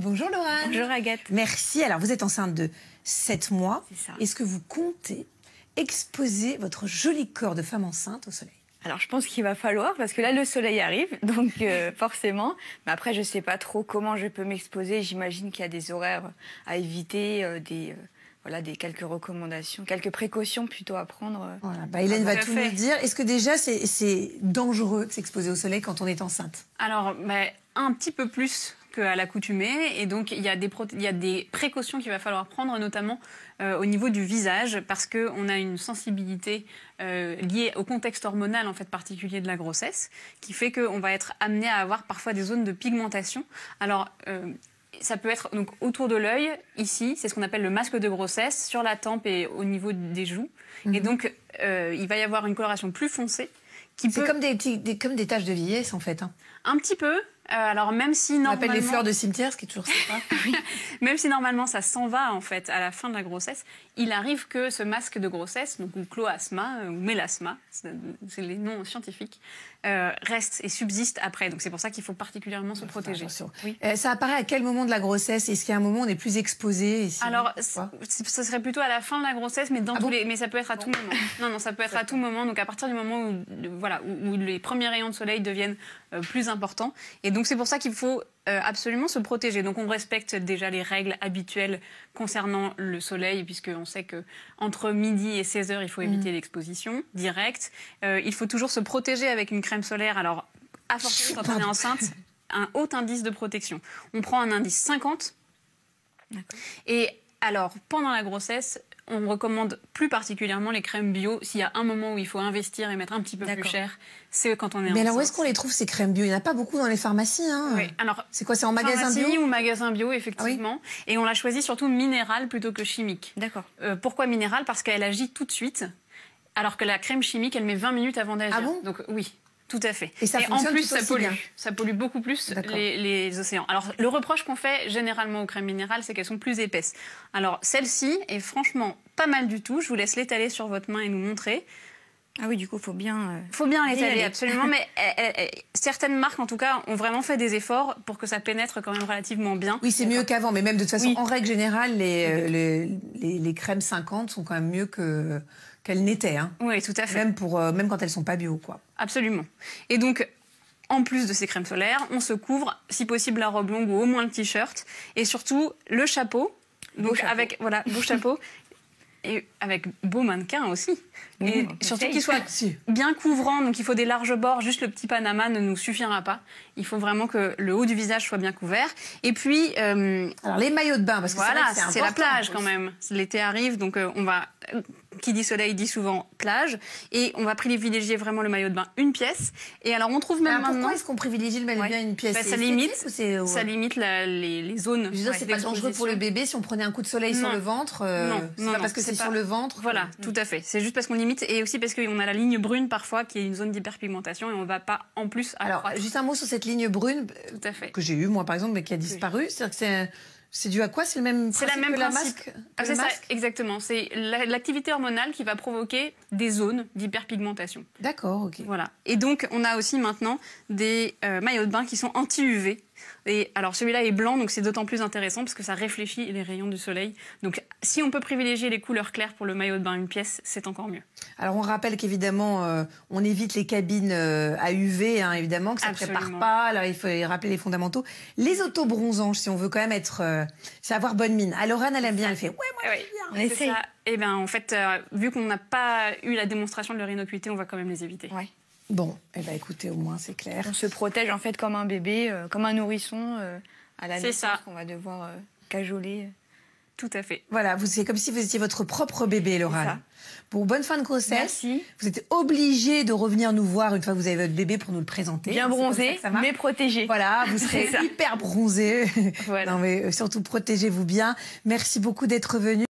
Bonjour Laura. Bonjour Agathe. Merci. Alors vous êtes enceinte de 7 mois. C'est ça. Est-ce que vous comptez exposer votre joli corps de femme enceinte au soleil? Alors je pense qu'il va falloir, parce que là le soleil arrive, donc forcément. Mais après je ne sais pas trop comment je peux m'exposer. J'imagine qu'il y a des horaires à éviter, des quelques recommandations, quelques précautions plutôt à prendre. Voilà. Hélène va tout nous dire. Est-ce que déjà c'est dangereux de s'exposer au soleil quand on est enceinte? Alors, un petit peu plus qu'à l'accoutumée. Et donc, il y a des précautions qu'il va falloir prendre, notamment au niveau du visage, parce qu'on a une sensibilité liée au contexte hormonal en fait, particulier de la grossesse, qui fait qu'on va être amené à avoir parfois des zones de pigmentation. Alors, ça peut être donc, autour de l'œil, ici, c'est ce qu'on appelle le masque de grossesse, sur la tempe et au niveau des joues. Et donc, il va y avoir une coloration plus foncée. C'est comme des taches de vieillesse, en fait. Hein. Un petit peu. Alors même si normalement... On appelle les fleurs de cimetière, ce qui est toujours sympa. Oui. Même si normalement ça s'en va en fait à la fin de la grossesse, il arrive que ce masque de grossesse, donc ou cloasma ou mélasma, c'est les noms scientifiques, reste et subsiste après. Donc c'est pour ça qu'il faut particulièrement se protéger. Oui. Ça apparaît à quel moment de la grossesse? Est-ce qu'il y a un moment où on est plus exposé ici? Alors ce serait plutôt à la fin de la grossesse, mais mais ça peut être à tout moment. Non, ça peut être à tout moment. Donc à partir du moment où les premiers rayons de soleil deviennent plus importants. Et donc c'est pour ça qu'il faut absolument se protéger. Donc on respecte déjà les règles habituelles concernant le soleil, puisqu'on sait qu'entre midi et 16 heures, il faut éviter l'exposition directe. Il faut toujours se protéger avec une crème solaire. Alors, à fortiori, quand on est enceinte, un haut indice de protection. On prend un indice 50. Et alors, pendant la grossesse, on recommande plus particulièrement les crèmes bio. S'il y a un moment où il faut investir et mettre un petit peu plus cher, c'est quand on est enceinte. Mais alors où est-ce qu'on les trouve ces crèmes bio? Il n'y en a pas beaucoup dans les pharmacies. Hein. Oui. Alors, c'est quoi? C'est en magasin bio ou magasin bio, effectivement. Ah oui. Et on l'a choisi surtout minérale plutôt que chimique. D'accord. Pourquoi minérale? Parce qu'elle agit tout de suite, alors que la crème chimique, elle met 20 minutes avant d'agir. Ah bon? Donc oui. Tout à fait. Et en plus, ça pollue beaucoup plus les océans. Alors, le reproche qu'on fait généralement aux crèmes minérales, c'est qu'elles sont plus épaisses. Alors, celle-ci est franchement pas mal du tout. Je vous laisse l'étaler sur votre main et nous montrer. Ah oui, du coup, faut bien l'étaler, absolument. Mais certaines marques, en tout cas, ont vraiment fait des efforts pour que ça pénètre quand même relativement bien. Oui, c'est mieux qu'avant. Mais même de toute façon, en règle générale, les crèmes 50 sont quand même mieux qu'elles n'étaient. Hein. Oui, tout à fait. Même quand elles sont pas bio, quoi. Absolument. Et donc, en plus de ces crèmes solaires, on se couvre, si possible, la robe longue ou au moins le t-shirt. Et surtout, le chapeau. Donc, avec, beau chapeau. Et avec beau mannequin aussi. Et surtout qu'il soit bien couvrant, donc il faut des larges bords, juste le petit panama ne nous suffira pas. Il faut vraiment que le haut du visage soit bien couvert. Et puis... alors les maillots de bain, parce que c'est la plage quand même. L'été arrive, donc on va... Qui dit soleil dit souvent plage. Et on va privilégier vraiment le maillot de bain, une pièce. Et alors on trouve même maintenant... Pourquoi est-ce qu'on privilégie le maillot de bain, une pièce? Ça limite les zones. Je veux dire, c'est pas dangereux pour le bébé si on prenait un coup de soleil sur le ventre? Non, parce que c'est sur le ventre. Voilà, tout à fait. C'est juste parce qu'on limite et aussi parce qu'on a la ligne brune parfois qui est une zone d'hyperpigmentation et on ne va pas en plus accroître. Alors, juste un mot sur cette ligne brune que j'ai eue moi par exemple mais qui a disparu. C'est-à-dire que c'est dû à quoi? C'est le même principe que la masque? C'est ça, exactement. C'est l'activité hormonale qui va provoquer des zones d'hyperpigmentation. D'accord, ok. Voilà. Et donc, on a aussi maintenant des maillots de bain qui sont anti-UV. Et alors, celui-là est blanc, donc c'est d'autant plus intéressant parce que ça réfléchit les rayons du soleil. Donc, si on peut privilégier les couleurs claires pour le maillot de bain, une pièce, c'est encore mieux. Alors, on rappelle qu'évidemment, on évite les cabines à UV, hein, évidemment, que ça ne prépare pas. Alors, il faut rappeler les fondamentaux. Les autobronzanges, si on veut quand même c'est avoir bonne mine. Alors, Lorraine, elle aime bien, elle fait « Ouais, moi, j'aime bien ». On essaye. Et bien, en fait, vu qu'on n'a pas eu la démonstration de leur innocuité, on va quand même les éviter. Ouais. Bon, écoutez, au moins, c'est clair. On se protège, en fait, comme un bébé, comme un nourrisson à la naissance qu'on va devoir cajoler. Tout à fait. Voilà, c'est comme si vous étiez votre propre bébé, Laura. Bon, bonne fin de grossesse. Merci. Vous êtes obligée de revenir nous voir une fois que vous avez votre bébé pour nous le présenter. Bien bronzé, mais protégé. Voilà, vous serez hyper bronzé. Voilà. Non, mais surtout, protégez-vous bien. Merci beaucoup d'être venu.